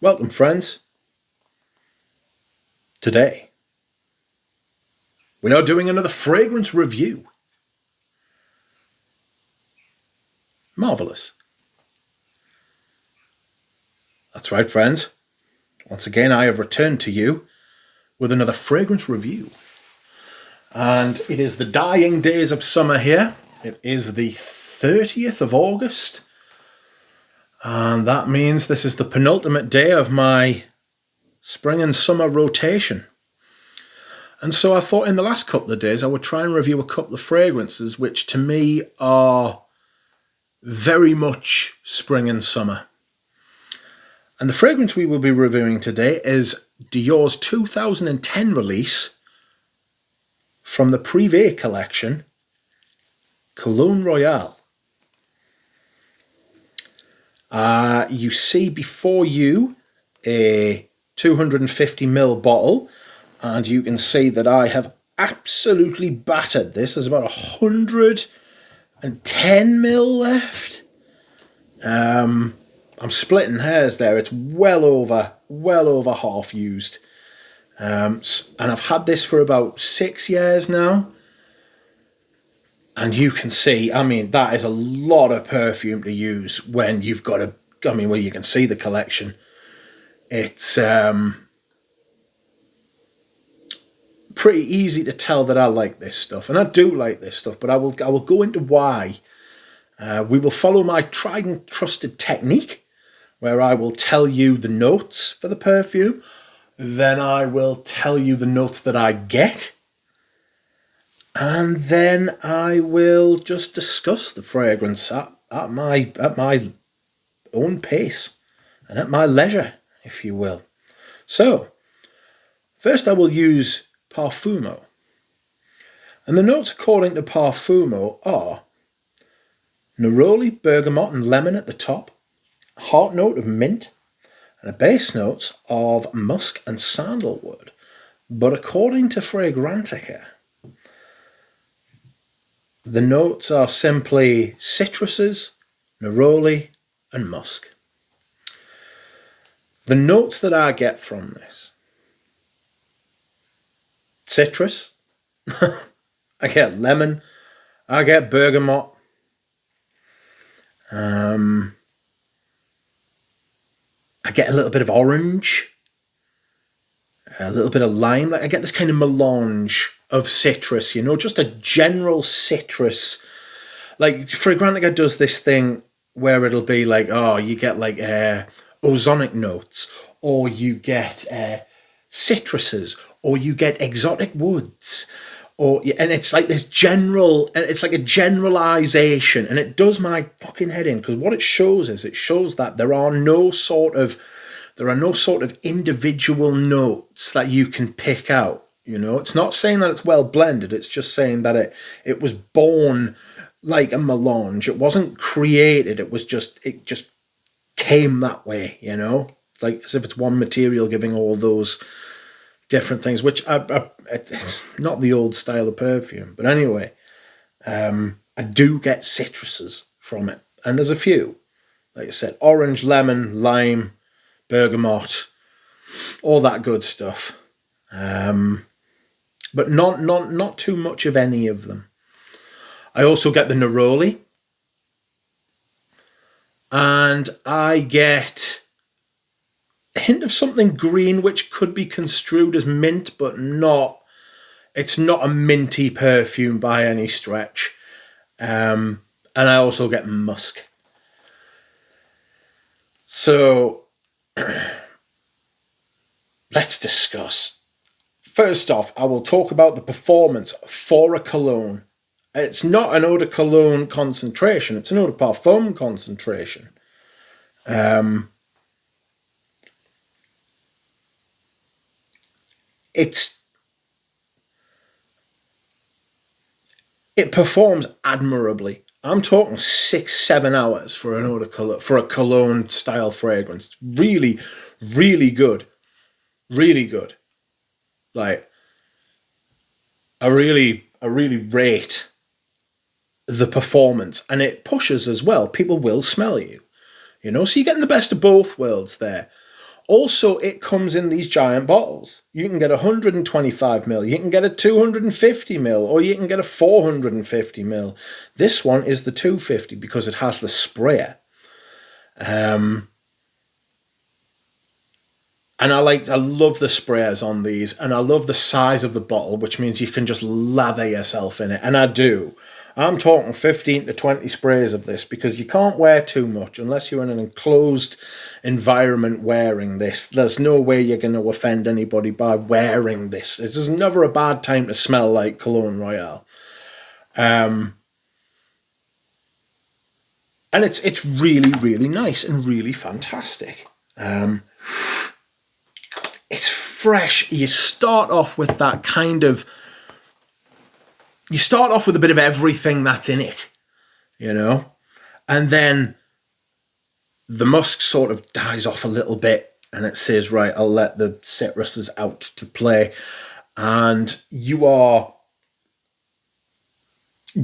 Welcome, friends. Today, we are doing another fragrance review. Marvellous. That's right, friends. Once again, I have returned to you with another fragrance review. And it is the dying days of summer here. It is the 30th of August. And that means this is the penultimate day of my spring and summer rotation. And so I thought in the last couple of days I would try and review a couple of fragrances which to me are very much spring and summer. And the fragrance we will be reviewing today is Dior's 2010 release from the Privé Collection, Cologne Royale. You see before you a 250ml bottle, and you can see that I have absolutely battered this. There's about 110ml left. I'm splitting hairs there. It's well over half used. And I've had this for about 6 years now. And you can see, I mean, that is a lot of perfume to use when you've got well, you can see the collection. It's pretty easy to tell that I like this stuff. And I do like this stuff, but I will go into why. We will follow my tried and trusted technique, where I will tell you the notes for the perfume. Then I will tell you the notes that I get. And then I will just discuss the fragrance at my own pace and at my leisure, if you will. So, first I will use Parfumo. And the notes according to Parfumo are neroli, bergamot and lemon at the top, a heart note of mint, and a base notes of musk and sandalwood. But according to Fragrantica, the notes are simply citruses, neroli and musk. The notes that I get from this: citrus, I get lemon, I get bergamot, I get a little bit of orange, a little bit of lime. Like I get this kind of melange of citrus, you know, just a general citrus. Like Fragrantica does this thing where it'll be like, oh, you get like ozonic notes, or you get citruses, or you get exotic woods, and it's like this general, and it's like a generalization, and it does my fucking head in, because what it shows is it shows that there are no sort of individual notes that you can pick out. You know, it's not saying that it's well blended. It's just saying that it was born like a melange. It wasn't created. It just came that way. You know, like as if it's one material giving all those different things. Which it's not the old style of perfume. But anyway, I do get citruses from it, and there's a few. Like I said, orange, lemon, lime, bergamot, all that good stuff. But not too much of any of them. I also get the neroli, and I get a hint of something green, which could be construed as mint, but not. It's not a minty perfume by any stretch. And I also get musk. So let's discuss. First off, I will talk about the performance for a cologne. It's not an eau de cologne concentration, it's an eau de parfum concentration. It performs admirably. I'm talking 6-7 hours for an eau de cologne, for a cologne style fragrance. Really, really good. Really good. Like, I really rate the performance, and it pushes as well. People will smell you, you know, so you're getting the best of both worlds there. Also, it comes in these giant bottles. You can get 125ml, you can get a 250ml, or you can get a 450ml. This one is the 250 because it has the sprayer. And I love the sprayers on these, and I love the size of the bottle, which means you can just lather yourself in it. And I do. I'm talking 15 to 20 sprays of this, because you can't wear too much unless you're in an enclosed environment wearing this. There's no way you're going to offend anybody by wearing this. This is never a bad time to smell like Cologne Royale. And it's really, really nice and really fantastic. It's fresh. You start off with that kind of... You start off with a bit of everything that's in it, you know? And then the musk sort of dies off a little bit, and it says, right, I'll let the citruses out to play. And you are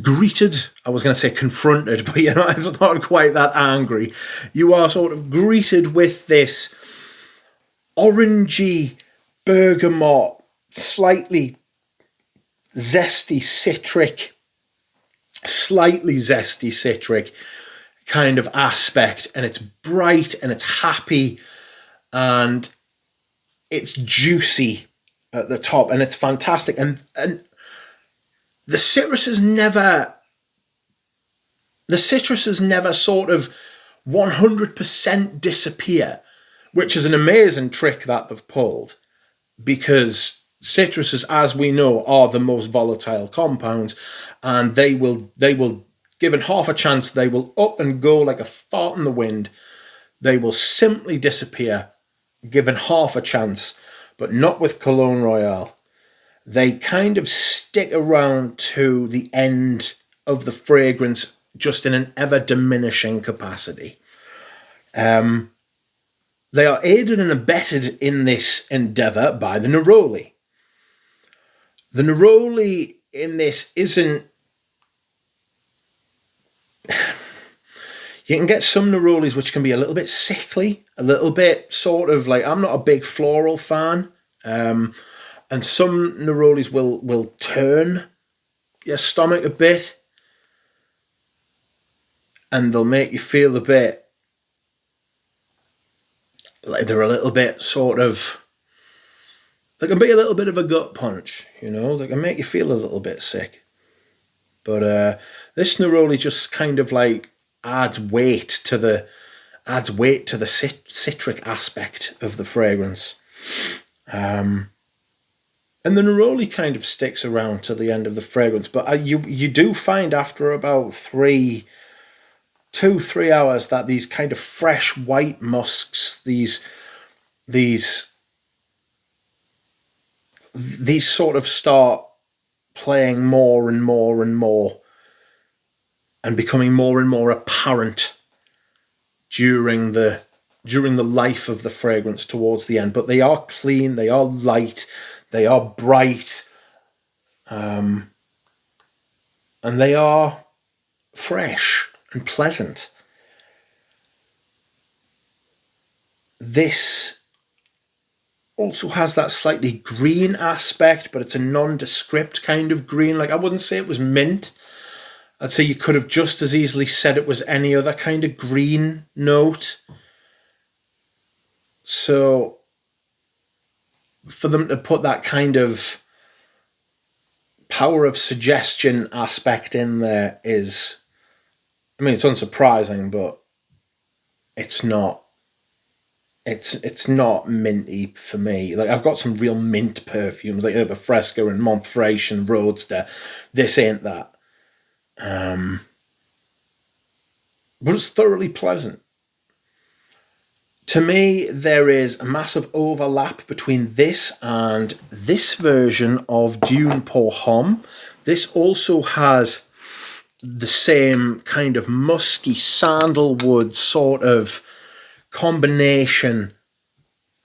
greeted, I was going to say confronted, but you know, it's not quite that angry. You are sort of greeted with this orangey, bergamot, slightly zesty citric kind of aspect, and it's bright and it's happy and it's juicy at the top, and it's fantastic. And the citruses never sort of 100% disappear, which is an amazing trick that they've pulled, because citruses, as we know, are the most volatile compounds, and they will, given half a chance, they will up and go like a fart in the wind. They will simply disappear, given half a chance, but not with Cologne Royale. They kind of stick around to the end of the fragrance, just in an ever-diminishing capacity. They are aided and abetted in this endeavour by the neroli. The neroli in this isn't... You can get some nerolis which can be a little bit sickly, a little bit sort of like... I'm not a big floral fan. And some nerolis will turn your stomach a bit, and they'll make you feel a bit like they're a little bit sort of... They can be a little bit of a gut punch, you know. They can make you feel a little bit sick. But this neroli just kind of like adds weight to the citric aspect of the fragrance. And the neroli kind of sticks around to the end of the fragrance, but you do find after about 2-3 hours that these kind of fresh white musks, these sort of start playing more and more and more, and becoming more and more apparent during the life of the fragrance towards the end. But they are clean, they are light, they are bright, and they are fresh and pleasant. This also has that slightly green aspect, but it's a nondescript kind of green. Like, I wouldn't say it was mint. I'd say you could have just as easily said it was any other kind of green note. So for them to put that kind of power of suggestion aspect in there is... I mean, it's unsurprising, but it's not... It's not minty for me. Like, I've got some real mint perfumes, like Herba Fresca and Montfresh and Roadster. This ain't that. But it's thoroughly pleasant. To me, there is a massive overlap between this and this version of Dune Pour Homme. This also has the same kind of musky sandalwood sort of combination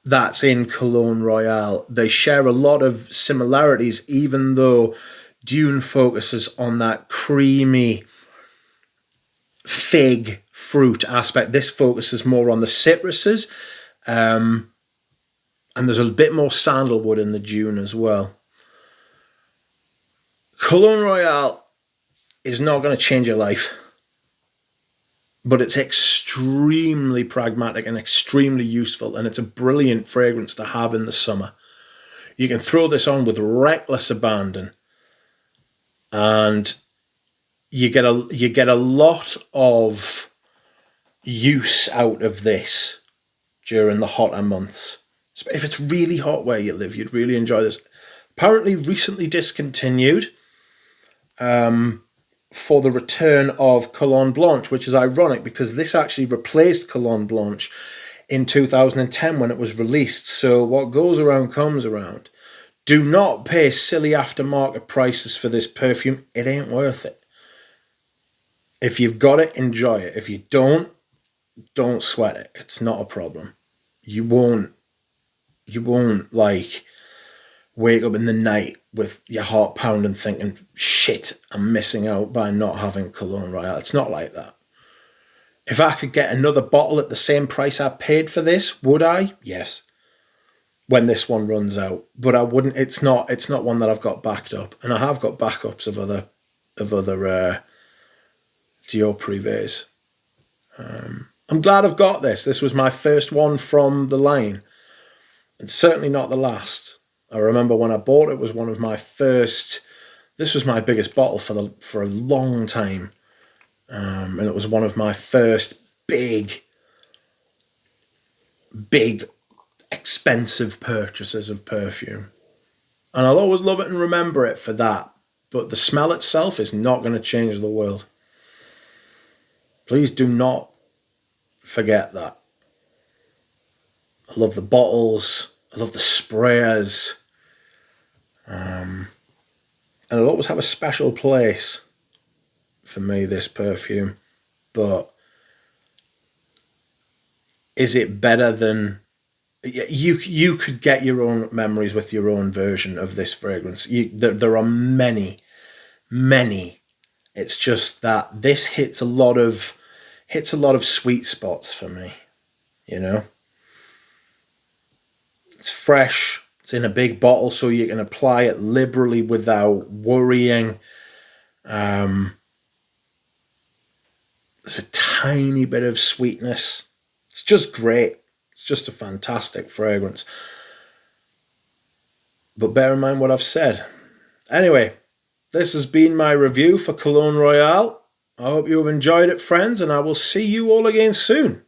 that's in Cologne Royale. They share a lot of similarities, even though Dune focuses on that creamy fig fruit aspect. This focuses more on the citruses. And there's a bit more sandalwood in the Dune as well. Cologne Royale is not going to change your life, but it's extremely pragmatic and extremely useful, and it's a brilliant fragrance to have in the summer. You can throw this on with reckless abandon, and you get a lot of use out of this during the hotter months. If it's really hot where you live, you'd really enjoy this. Apparently recently discontinued for the return of Cologne Blanche, which is ironic because this actually replaced Cologne Blanche in 2010 when it was released. So what goes around comes around. Do not pay silly aftermarket prices for this perfume. It ain't worth it. If you've got it, enjoy it. If you don't sweat it. It's not a problem. You won't like wake up in the night with your heart pounding thinking, shit, I'm missing out by not having Cologne Royale. It's not like that. If I could get another bottle at the same price I paid for this, would I? Yes. When this one runs out. But I wouldn't, it's not one that I've got backed up. And I have got backups of other Dior Privés. I'm glad I've got this. This was my first one from the line. It's certainly not the last. I remember when I bought it, it was one of my first. This was my biggest bottle for a long time, and it was one of my first big, expensive purchases of perfume, and I'll always love it and remember it for that. But the smell itself is not going to change the world. Please do not forget that. I love the bottles. I love the sprayers. And it'll always have a special place for me, this perfume. But is it better than... You could get your own memories with your own version of this fragrance. There are many. It's just that this hits a lot of sweet spots for me, you know. It's fresh. It's in a big bottle, so you can apply it liberally without worrying. There's a tiny bit of sweetness. It's just great. It's just a fantastic fragrance. But bear in mind what I've said. Anyway, this has been my review for Cologne Royale. I hope you have enjoyed it, friends, and I will see you all again soon.